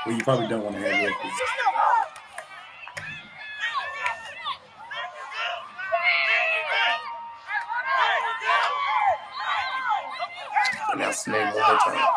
Well, you probably don't want to have records. Announce the name one more time.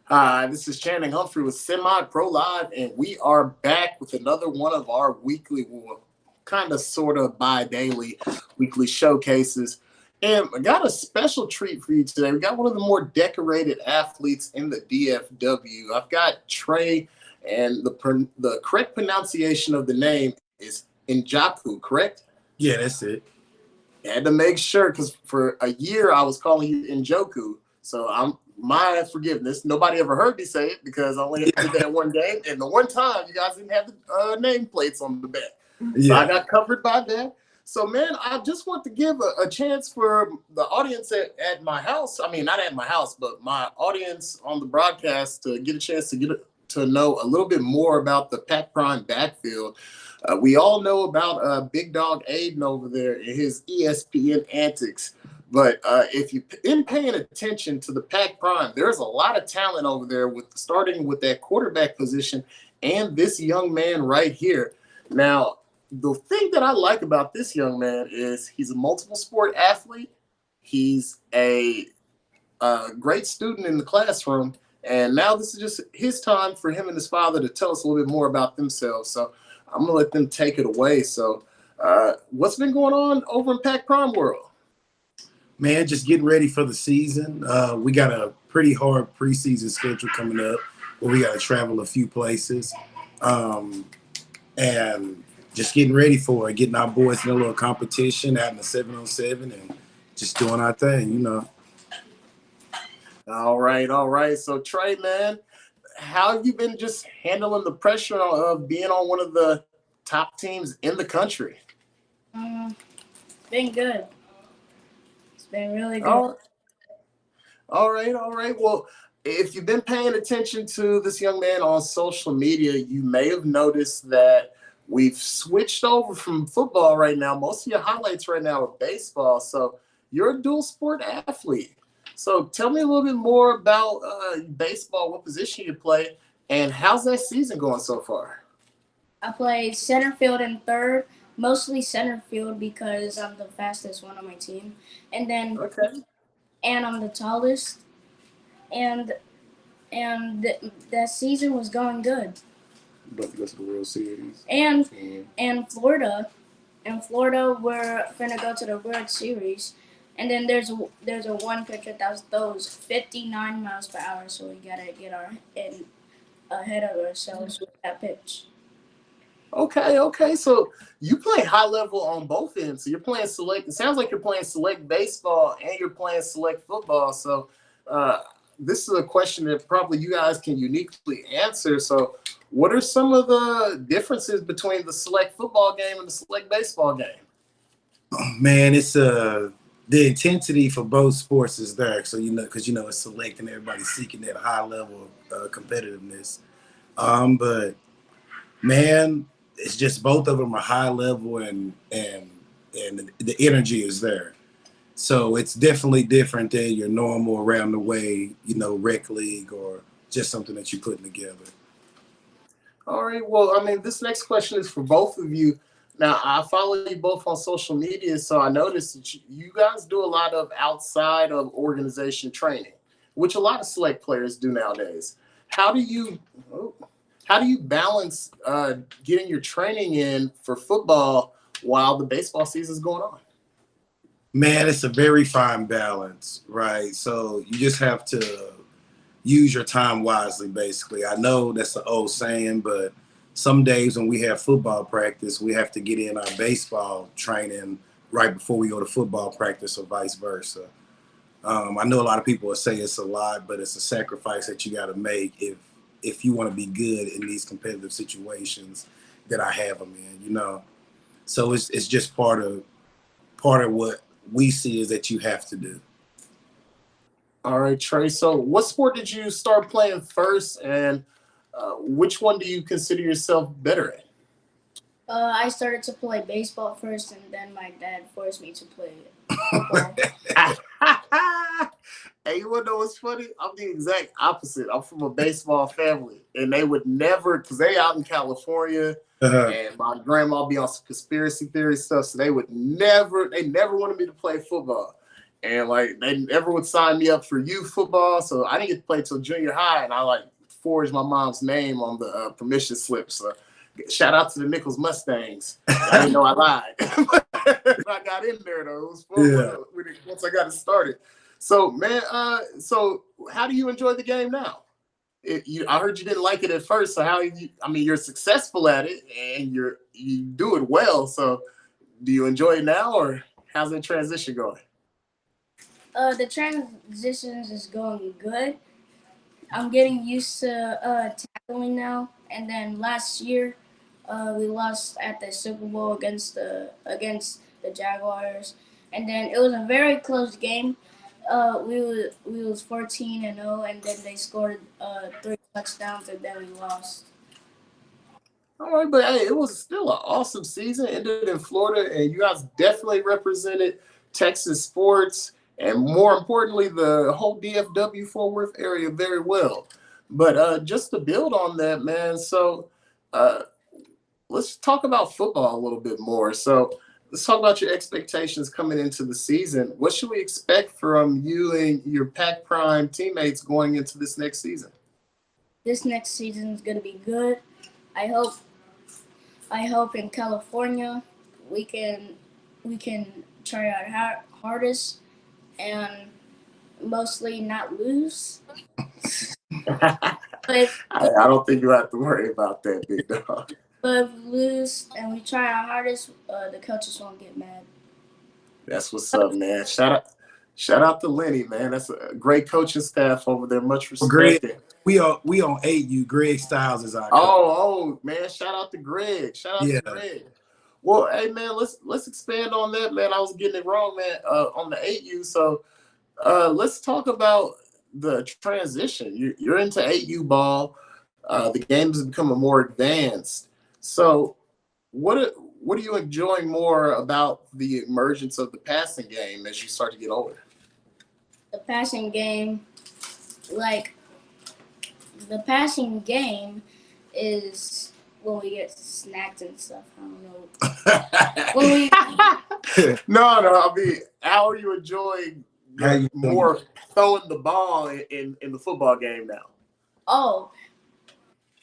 Hi, this is Channing Humphrey with Semi-Pro Live, and we are back with another one of our weekly, kind of sort of bi-daily weekly showcases. And I got a special treat for you today. We got one of the more decorated athletes in the DFW. I've got Trey, and the correct pronunciation of the name is Njoku, correct? Yeah, that's it. I had to make sure because for a year I was calling you Njoku. So my forgiveness. Nobody ever heard me say it because I only did that one game. And the one time you guys didn't have the nameplates on the back. Yeah. So I got covered by that. So, man, I just want to give a chance for the audience at my house. I mean, not at my house, but my audience on the broadcast to get a chance to know a little bit more about the Pac Prime backfield. We all know about Big Dog Aiden over there and his ESPN antics. But if you've been paying attention to the Pac Prime, there's a lot of talent over there starting with that quarterback position and this young man right here. Now, the thing that I like about this young man is he's a multiple sport athlete. He's a great student in the classroom. And now this is just his time for him and his father to tell us a little bit more about themselves. So I'm going to let them take it away. So what's been going on over in Pac Prime world? Man, just getting ready for the season. We got a pretty hard preseason schedule coming up where we got to travel a few places. And just getting ready for it, getting our boys in a little competition, having a 7-on-7, and just doing our thing, you know. All right. So, Trey, man, how have you been just handling the pressure of being on one of the top teams in the country? Been good. It's been really good. All right. Well, if you've been paying attention to this young man on social media, you may have noticed that we've switched over from football right now. Most of your highlights right now are baseball. So you're a dual sport athlete. So tell me a little bit more about baseball, what position you play, and how's that season going so far? I play center field and third, mostly center field because I'm the fastest one on my team. And then and I'm the tallest. And that season was going good. About to go to the World Series. And Florida. In Florida, we're gonna go to the World Series. And then there's a one pitcher that throws 59 miles per hour, so we gotta get our in ahead of ourselves with that pitch. Okay. So you play high level on both ends. So you're playing select. It sounds like you're playing select baseball and you're playing select football. So this is a question that probably you guys can uniquely answer. So what are some of the differences between the select football game and the select baseball game? Oh, man, it's the intensity for both sports is there. So because it's select and everybody's seeking that high level of competitiveness. But man, it's just both of them are high level and the energy is there. So it's definitely different than your normal around the way, rec league or just something that you're putting together. All right. Well, I mean, this next question is for both of you. Now, I follow you both on social media, so I noticed that you guys do a lot of outside of organization training, which a lot of select players do nowadays. How do you balance getting your training in for football while the baseball season is going on? Man, it's a very fine balance, right? So you just have to use your time wisely, basically. I know that's an old saying, but some days when we have football practice, we have to get in our baseball training right before we go to football practice or vice versa. I know a lot of people will say it's a lot, but it's a sacrifice that you got to make if you want to be good in these competitive situations that I have them in, So it's just part of what we see is that you have to do. All right, Trey. So what sport did you start playing first, and which one do you consider yourself better at? I started to play baseball first, and then my dad forced me to play football. Hey, you want to know what's funny? I'm the exact opposite. I'm from a baseball family, and they would never, because they out in California, and my grandma be on some conspiracy theory stuff, so they never wanted me to play football. And like they never would sign me up for youth football, so I didn't get to play till junior high, and I forged my mom's name on the permission slip. So shout out to the Nichols Mustangs. I didn't know I lied. I got in there though. It was fun once I got it started. So man, so how do you enjoy the game now? I heard you didn't like it at first. So you're successful at it and you do it well. So do you enjoy it now, or how's that transition going? The transitions is going good. I'm getting used to tackling now. And then last year, we lost at the Super Bowl against the Jaguars, and then it was a very close game. We was 14-0, and then they scored 3 touchdowns, and then we lost. All right, but hey, it was still an awesome season. Ended in Florida, and you guys definitely represented Texas sports, and more importantly, the whole DFW Fort Worth area very well. But just to build on that, man, so let's talk about football a little bit more. So let's talk about your expectations coming into the season. What should we expect from you and your Pac Prime teammates going into this next season? This next season is going to be good. I hope in California we can try our hardest and mostly not lose. I don't think you have to worry about that, big dog. But if we lose and we try our hardest, the coaches won't get mad. That's what's up, man. Shout out to Lenny, man. That's a great coaching staff over there. Much respect. Greg, we on 8U. Greg Styles is our coach. Oh, man. Shout out to Greg. To Greg. Well, hey, man, let's expand on that, man. I was getting it wrong, man, on the 8U. So let's talk about the transition. You're into 8U ball. The game is becoming more advanced. So what are you enjoying more about the emergence of the passing game as you start to get older? The passing game, the passing game is when we get snacked and stuff. I don't know. No. I mean, how are you enjoying more throwing the ball in the football game now? Oh,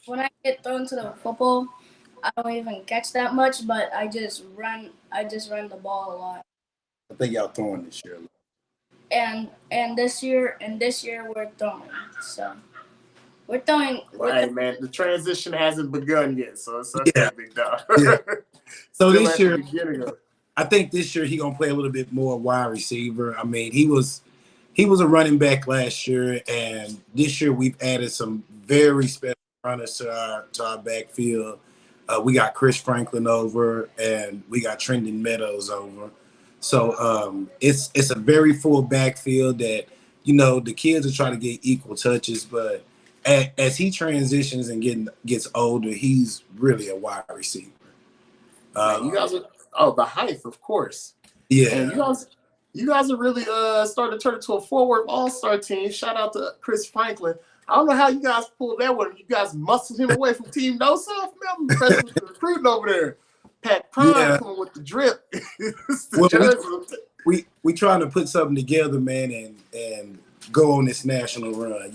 when I get thrown to the football, I don't even catch that much, but I just run. I just run the ball a lot. I think y'all throwing this year. And this year we're throwing. So we're throwing. Well, hey, man, the transition hasn't begun yet, so it's okay, Yeah. big dog. Yeah. So Still this at year, the beginning of it. I think this year he gonna play a little bit more wide receiver. I mean, he was a running back last year, and this year we've added some very special runners to our backfield. We got Chris Franklin over, and we got Trendon Meadows over. So it's a very full backfield that the kids are trying to get equal touches, but as he transitions and gets older, he's really a wide receiver. Man, you guys are the height, of course. Yeah. And you guys are really starting to turn into a forward all-star team. Shout out to Chris Franklin. I don't know how you guys pulled that one. You guys muscled him away from Team No Self. Man, I'm impressed with the recruiting over there. Pat Prime coming with the drip. We trying to put something together, man, and go on this national run.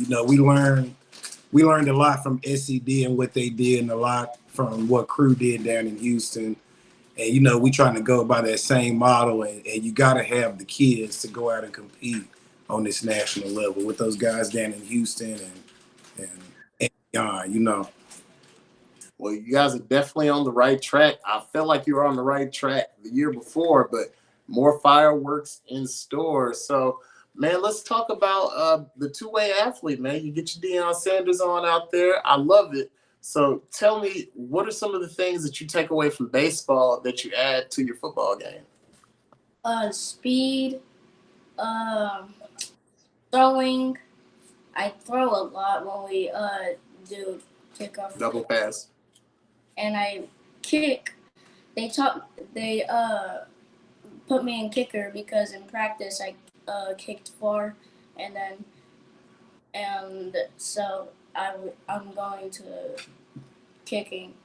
We learned a lot from SED and what they did, and a lot from what Crew did down in Houston. And we trying to go by that same model, and you got to have the kids to go out and compete on this national level with those guys down in Houston and beyond. Well, you guys are definitely on the right track. I felt like you were on the right track the year before, but more fireworks in store. So, man, let's talk about the two-way athlete, man. You get your Deion Sanders on out there. I love it. So tell me, what are some of the things that you take away from baseball that you add to your football game? Speed, throwing. I throw a lot when we do kickoff. Double pass. And I kick. They put me in kicker because in practice I kicked far, and so I'm going to kicking.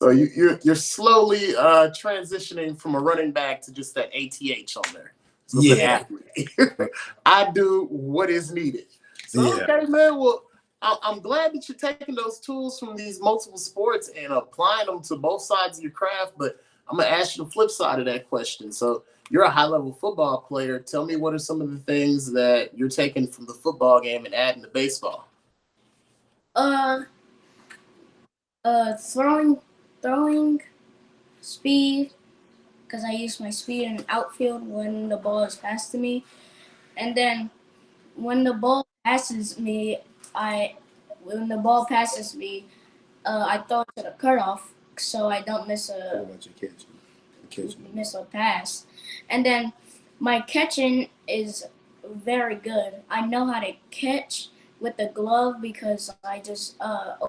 So you're slowly transitioning from a running back to just that ATH on there. So yeah. I do what is needed. So okay, man. Well, I'm glad that you're taking those tools from these multiple sports and applying them to both sides of your craft. But I'm gonna ask you the flip side of that question. So you're a high-level football player. Tell me, what are some of the things that you're taking from the football game and adding to baseball? Throwing, speed, because I use my speed in outfield when the ball is passed to me, and then when the ball passes me, I throw it to the cutoff so I don't miss a pass, and then my catching is very good. I know how to catch with the glove because I just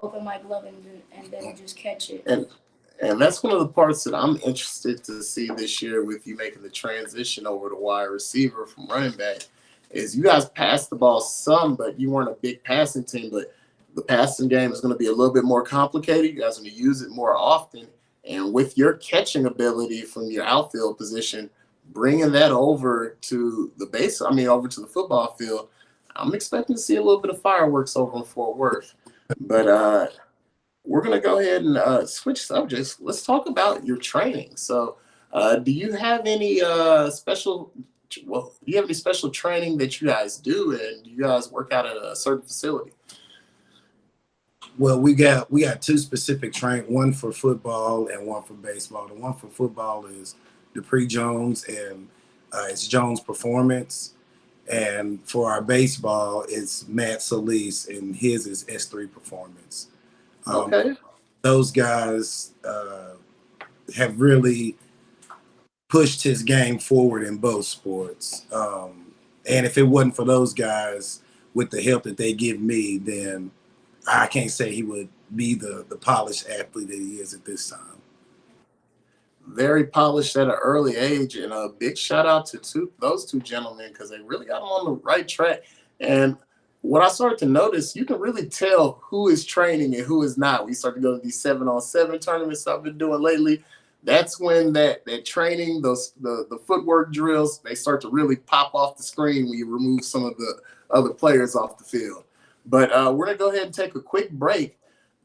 open my glove and then just catch it. And that's one of the parts that I'm interested to see this year with you making the transition over to wide receiver from running back, is you guys passed the ball some, but you weren't a big passing team. But the passing game is going to be a little bit more complicated. You guys are going to use it more often. And with your catching ability from your outfield position, bringing that over to over to the football field, I'm expecting to see a little bit of fireworks over in Fort Worth. But we're going to go ahead and switch subjects. Let's talk about your training. So do you have any special training that you guys do, and do you guys work out at a certain facility? Well, we got two specific train, one for football and one for baseball. The one for football is Dupree Jones, and it's Jones Performance. And for our baseball, it's Matt Solis, and his is S3 Performance. Okay. Those guys have really pushed his game forward in both sports. And if it wasn't for those guys with the help that they give me, then I can't say he would be the polished athlete that he is at this time. Very polished at an early age, and a big shout out to those two gentlemen, because they really got him on the right track. And what I started to notice, you can really tell who is training and who is not. We start to go to these 7-on-7 tournaments I've been doing lately. That's when that training, the footwork drills, they start to really pop off the screen when you remove some of the other players off the field. But we're going to go ahead and take a quick break.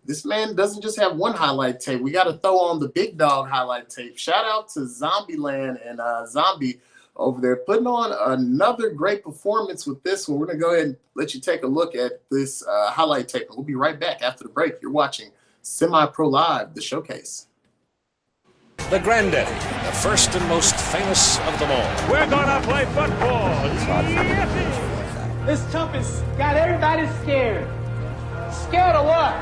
this man doesn't just have one highlight tape. We got to throw on the big dog highlight tape. Shout out to Zombieland and Zombie over there putting on another great performance with this one. We're going to go ahead and let you take a look at this highlight tape. We'll be right back after the break. You're watching Semi-Pro Live, the showcase. The granddaddy, the first and most famous of them all. We're gonna play football. Yes. This toughest got everybody scared. Scared of what?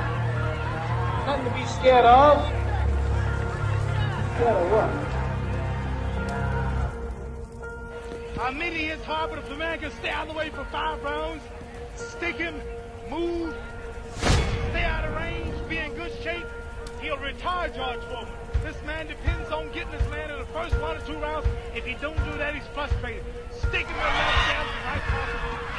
Nothing to be scared of. Scared of what? Our meeting is hard, but if the man can stay out of the way for 5 rounds, stick him, move, stay out of range, be in good shape, he'll retire George Foreman. This man depends on getting this man in the first 1 or 2 rounds. If he don't do that, he's frustrated. Stick him in the left jab, the right cross,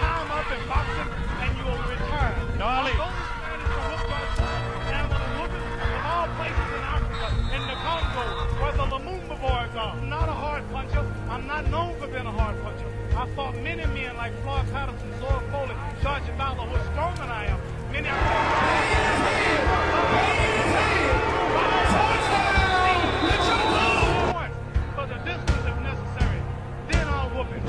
tie him up and box him, and you will retire. Darling. Our goal this man is to whoop George Foreman, and I'm going to whoop him in all places in Africa, in the Congo, where the Lumumba boys are. I'm not a hard puncher. I'm not known for being a hard puncher. I fought many men like Floyd Patterson, Zora Foley, George Ballard, who are stronger than I am. Many of for the distance if necessary. Then I'll whoop him.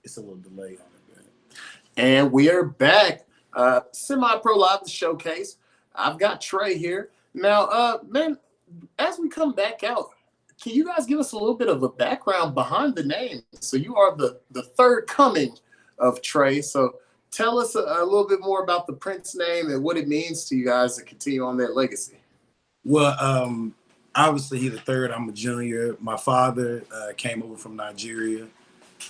It's a little delay on it, man. And we are back. Semi-Pro Live, the showcase. I've got Trey here. Now, man, as we come back out, can you guys give us a little bit of a background behind the name? So you are the third coming of Trey. So tell us a little bit more about the Prince name and what it means to you guys to continue on that legacy. Well, obviously he's the third. I'm a junior. My father came over from Nigeria.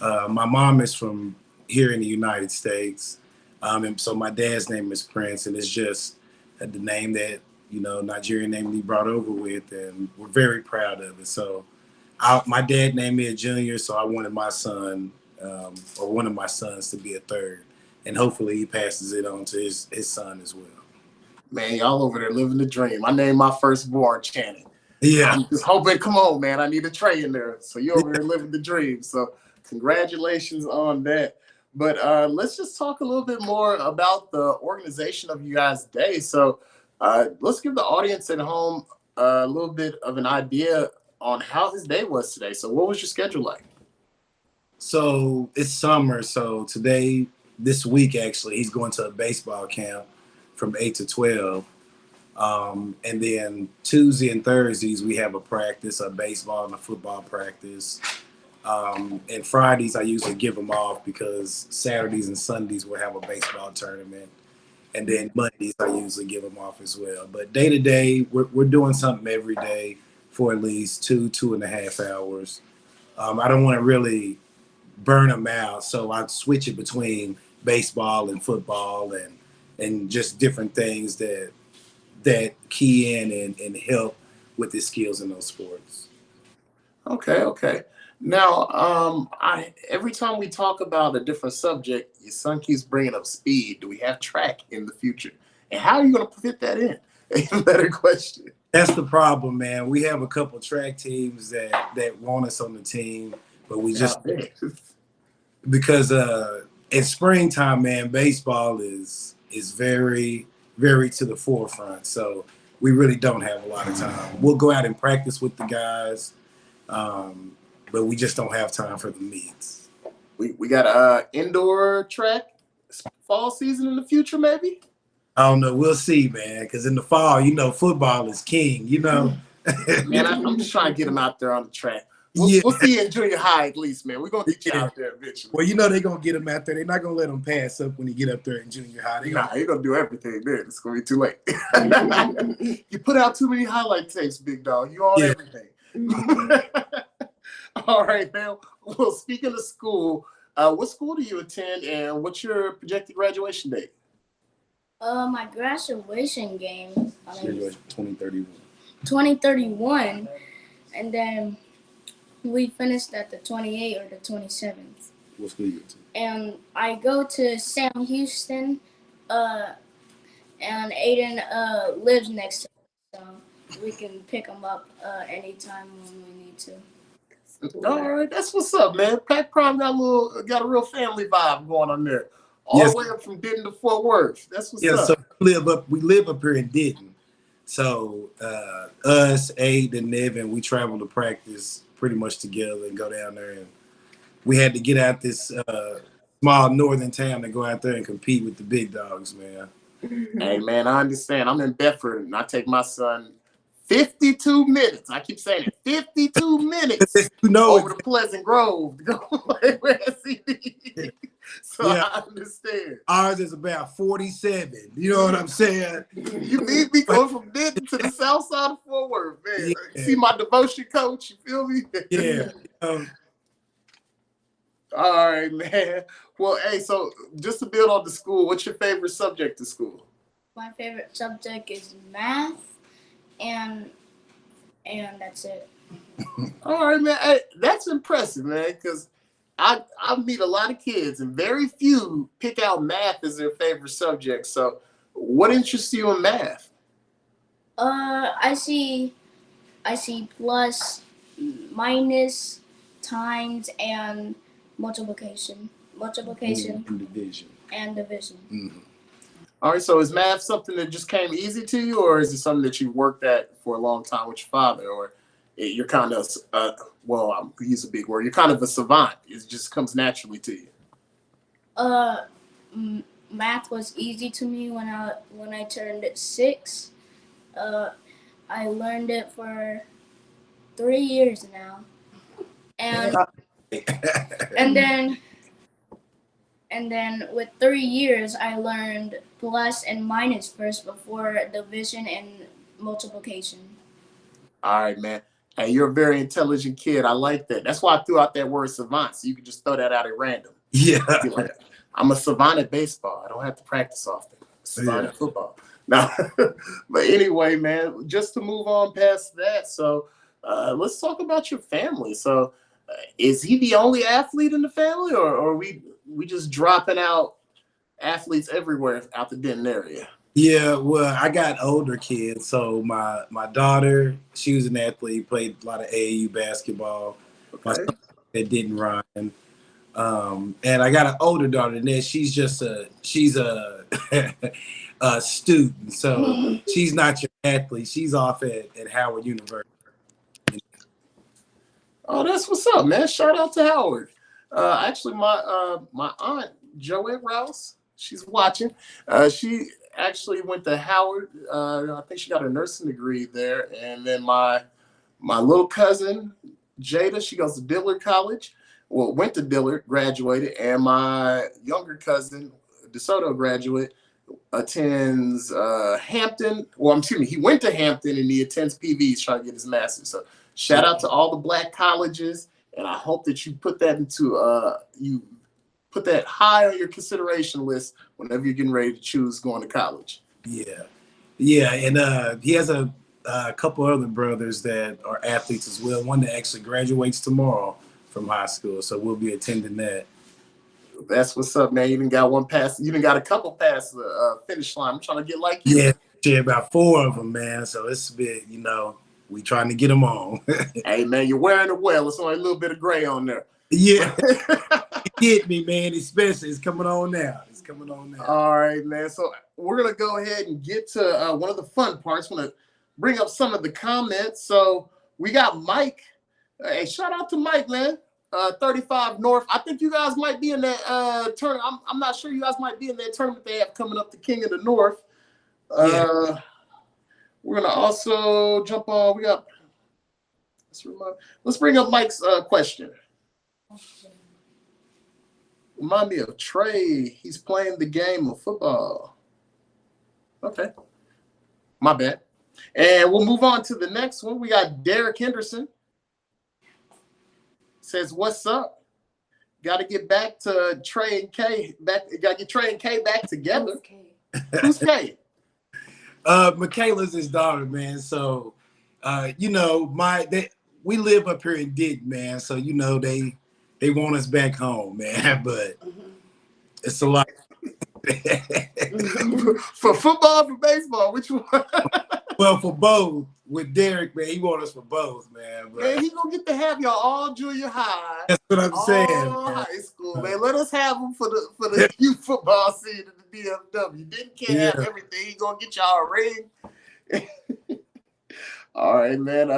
My mom is from here in the United States. And so my dad's name is Prince, and it's just the name that, you know, Nigerian name he brought over with, and we're very proud of it. So my dad named me a junior, so I wanted my son, or one of my sons, to be a third. And hopefully he passes it on to his son as well. Man, y'all over there living the dream. I named my firstborn Channing. Yeah. I'm just hoping, come on, man, I need a tray in there. So you're over here living the dream. So congratulations on that. But let's just talk a little bit more about the organization of you guys' day. So let's give the audience at home a little bit of an idea on how his day was today. So what was your schedule like? So it's summer. So today, this week, actually, he's going to a baseball camp from 8 to 12. And then Tuesday and Thursdays, we have a practice, a baseball and a football practice. And Fridays, I usually give them off because Saturdays and Sundays we'll have a baseball tournament. And then Mondays, I usually give them off as well. But day to day, we're doing something every day for at least 2.5 hours. I don't want to really burn them out, so I switch it between baseball and football and just different things that key in and help with the skills in those sports. Okay. Now, every time we talk about a different subject, your son keeps bringing up speed. Do we have track in the future? And how are you going to fit that in? A better question. That's the problem, man. We have a couple track teams that want us on the team, but we just because in springtime, man, baseball is very, very to the forefront. So we really don't have a lot of time. We'll go out and practice with the guys, but we just don't have time for the meets. We got a indoor track fall season in the future, maybe? I don't know. We'll see, man. Because in the fall, football is king. Man, I'm just trying to get him out there on the track. Yeah. We'll see you in junior high at least, man. We're going to get you out there eventually. Well, they're going to get him out there. They're not going to let him pass up when he get up there in junior high. You're going to do everything there. It's going to be too late. You put out too many highlight tapes, big dog. You on everything. All right, man. Well, speaking of school, what school do you attend and what's your projected graduation date? My graduation game. 2031. 2031, and then we finished at the 28th or the 27th. What school you go to? And I go to Sam Houston, and Aiden lives next to me, so we can pick him up anytime when we need to. All right, that's what's up, man. Pac Prime got a real family vibe going on there. All the way up from Denton to Fort Worth. That's what's up. So we live up here in Denton. So us, Aid, and Nevin, we travel to practice pretty much together and go down there. And we had to get out this small northern town to go out there and compete with the big dogs, man. Hey, man, I understand. I'm in Bedford, and I take my son 52 minutes. I keep saying it, 52 minutes over to Pleasant Grove to go play with SCD. So yeah. I understand. Ours is about 47. You know what I'm saying? You need me going from Denton to the south side of Fort Worth, man. Yeah. See my devotion coach, you feel me? Yeah. All right, man. Well, hey, so just to build on the school, what's your favorite subject at school? My favorite subject is math, and that's it. All right, man. Hey, that's impressive, man, because I meet a lot of kids, and very few pick out math as their favorite subject. So what interests you in math? I see plus, minus, times, and multiplication, and division. Mm-hmm. All right, so is math something that just came easy to you, or is it something that you worked at for a long time with your father, or you're kind of, well, use a big word, you're kind of a savant. It just comes naturally to you. Math was easy to me when I turned 6. I learned it for 3 years now, and then with 3 years, I learned plus and minus first before division and multiplication. All right, man. Hey, you're a very intelligent kid. I like that. That's why I threw out that word savant, so you can just throw that out at random. Yeah. Like, I'm a savant at baseball. I don't have to practice often. Savant at football. No. But anyway, man, just to move on past that, so let's talk about your family. So is he the only athlete in the family, or are we just dropping out athletes everywhere out the Denton area? Yeah, well, I got older kids. So my daughter, she was an athlete, played a lot of AAU basketball. My Okay. son that didn't run. And I got an older daughter, and then she's a student. So she's not your athlete. She's off at Howard University. Oh, that's what's up, man. Shout out to Howard. Actually, my aunt Joette Rouse, she's watching. She actually went to Howard. I think she got her nursing degree there. And then my little cousin Jada, she goes to Dillard College. Well, went to Dillard, graduated, and my younger cousin DeSoto graduate attends Hampton. Well, excuse me, he went to Hampton and he attends PV's trying to get his master's. So shout out to all the black colleges, and I hope that you put that you put that high on your consideration list whenever you're getting ready to choose going to college. Yeah, and he has a couple other brothers that are athletes as well. One that actually graduates tomorrow from high school, so we'll be attending that. That's what's up, man. You even got one pass. You even got a couple past the finish line. I'm trying to get like you. Yeah, about 4 of them, man. So it's a bit, we trying to get them on. Hey, man, you're wearing it well. It's only a little bit of gray on there. Yeah, it hit me, man. Especially, it's coming on now. It's coming on now. All right, man. So we're gonna go ahead and get to one of the fun parts. I'm gonna bring up some of the comments. So we got Mike. Hey, shout out to Mike, man. 35 North. I think you guys might be in that tournament. I'm not sure you guys might be in that tournament they have coming up, the King of the North. We're gonna also jump on. Let's bring up Mike's question. Remind me of Trey. He's playing the game of football. Okay, my bad. And we'll move on to the next one. We got Derek Henderson. Says, what's up? Got to get back to Trey and K. Got to get Trey and K back together. Who's K? Michaela's his daughter, man. So, we live up here in Dick, man. So they want us back home, man. But it's a lot. For football, for baseball, which one? Well, for both. With Derek, man, he want us for both, man. But man, he gonna get to have y'all all junior high. That's what I'm saying. All high school, man. Let us have him for the youth football scene at the DFW. Can't have everything. He gonna get y'all a ring. All right, man.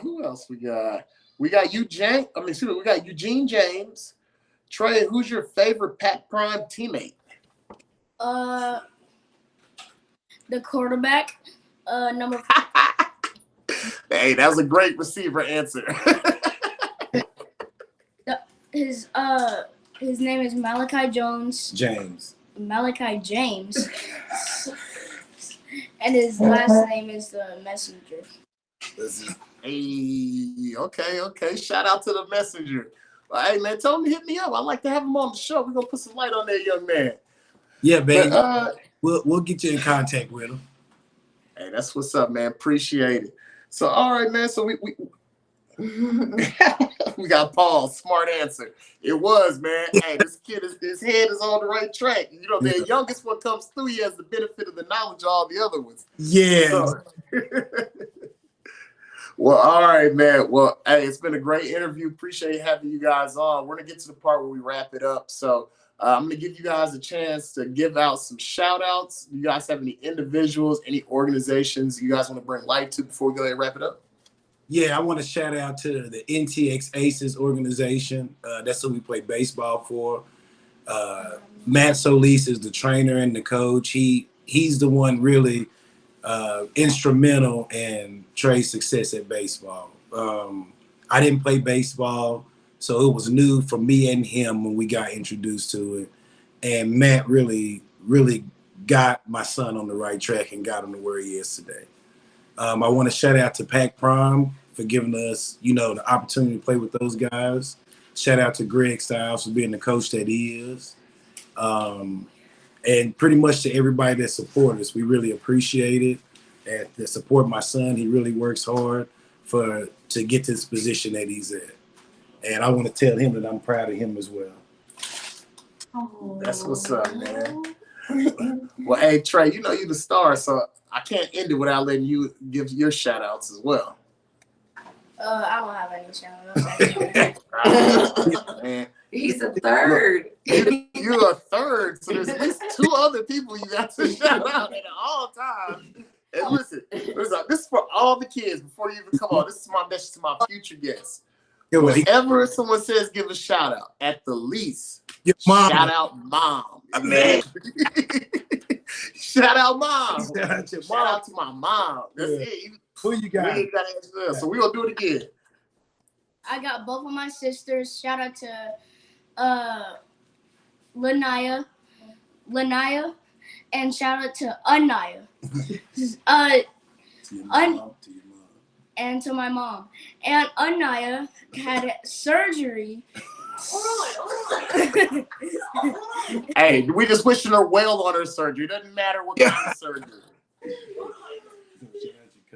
Who else we got? We got Eugene. We got Eugene James. Trey, who's your favorite Pat Prime teammate? The quarterback. Number 5. Hey, that was a great receiver answer. His name is Malachi Jones. Malachi James. And his last name is the Messenger. Hey, okay. Shout out to the Messenger. Well, hey, man, tell him to hit me up. I'd like to have him on the show. We're gonna put some light on that young man. Yeah, baby. We'll get you in contact with him. Hey, that's what's up, man. Appreciate it. So, all right, man. So we we got Paul's smart answer. It was, man. Hey, this kid his head is on the right track. The youngest one comes through. He has the benefit of the knowledge of all the other ones. Yeah. So, well, all right, man. Well, hey, it's been a great interview. Appreciate having you guys on. We're gonna get to the part where we wrap it up. So I'm gonna give you guys a chance to give out some shout outs. Do you guys have any individuals, any organizations you guys want to bring light to before we go ahead and wrap it up? Yeah, I want to shout out to the NTX Aces organization. That's who we play baseball for. Matt Solis is the trainer and the coach. He's the one really instrumental in Trey's success at baseball. I didn't play baseball, so it was new for me and him when we got introduced to it. And Matt really, really got my son on the right track and got him to where he is today. I want to shout out to Pac Prime for giving us, the opportunity to play with those guys. Shout out to Greg Stiles for being the coach that he is. And pretty much to everybody that supported us. We really appreciate it. And to support my son, he really works hard to get to this position that he's at. And I want to tell him that I'm proud of him as well. That's what's up, man. Well, hey Trey, you know you the star, so I can't end it without letting you give your shout outs as well. I don't have any shout-outs. Man. He's a third. Look, you're a third, so there's at least 2 other people you got to shout out at all times. And listen, this is for all the kids before you even come on. This is my message to my future guests. Whenever someone says give a shout out, at the least, shout out mom. Man. Shout out mom. Shout out to my mom. That's it. Who you got? We ain't got to answer that, so we're going to do it again. I got both of my sisters. Shout out to Lanaya, and shout out to Anaya. And to my mom. And Anaya had surgery. Hey, we just wishing her well on her surgery. It doesn't matter what kind of surgery.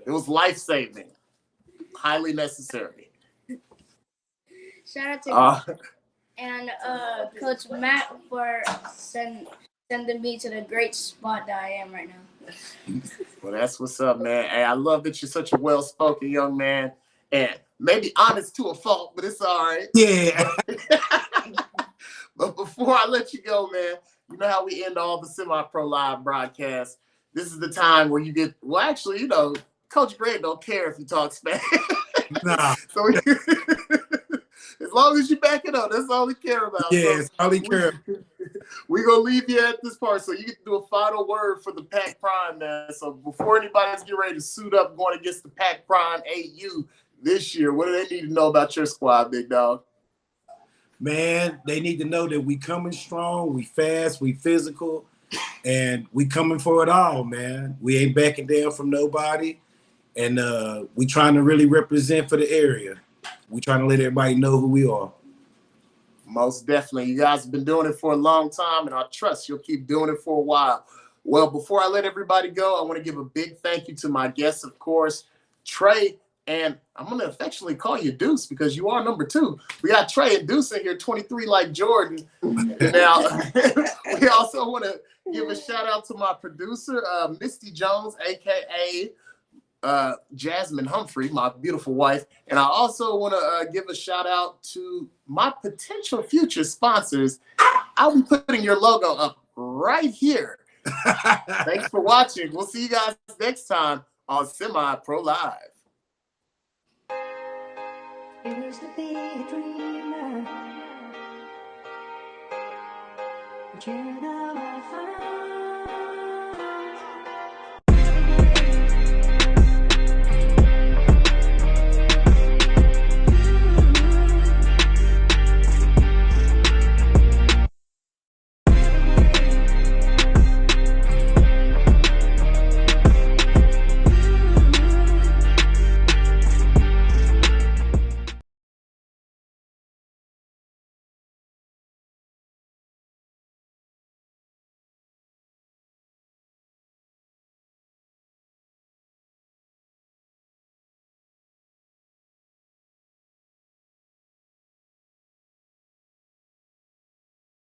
It was life-saving. Highly necessary. Shout out to and Coach Matt for sending me to the great spot that I am right now. Well, that's what's up, man. Hey, I love that you're such a well-spoken young man, and maybe honest to a fault, but it's all right. Yeah. But before I let you go, man, you know how we end all the Semi-Pro Live broadcasts. This is the time where you get, well, actually, you know, Coach Greg don't care if you talk Spanish. Nah. So as long as you back it up, that's all we care about. Yeah, so all we care. We're going to leave you at this part, so you get to do a final word for the Pac Prime, man. So before anybody's getting ready to suit up going against the Pac Prime AU this year, what do they need to know about your squad, big dog? Man, they need to know that we coming strong, we fast, we physical, and we coming for it all, man. We ain't backing down from nobody, and we trying to really represent for the area. We trying to let everybody know who we are. Most definitely. You guys have been doing it for a long time, and I trust you'll keep doing it for a while. Well, before I let everybody go, I want to give a big thank you to my guests, of course, Trey, and I'm going to affectionately call you Deuce because you are number 2. We got Trey and Deuce in here, 23 like Jordan. Now, we also want to give a shout out to my producer, Misty Jones, a.k.a. Jasmine Humphrey, my beautiful wife. And I also want to give a shout out to my potential future sponsors. I'll be putting your logo up right here. Thanks for watching. We'll see you guys next time on Semi-Pro Live. It used to be a dreamer, but you know I found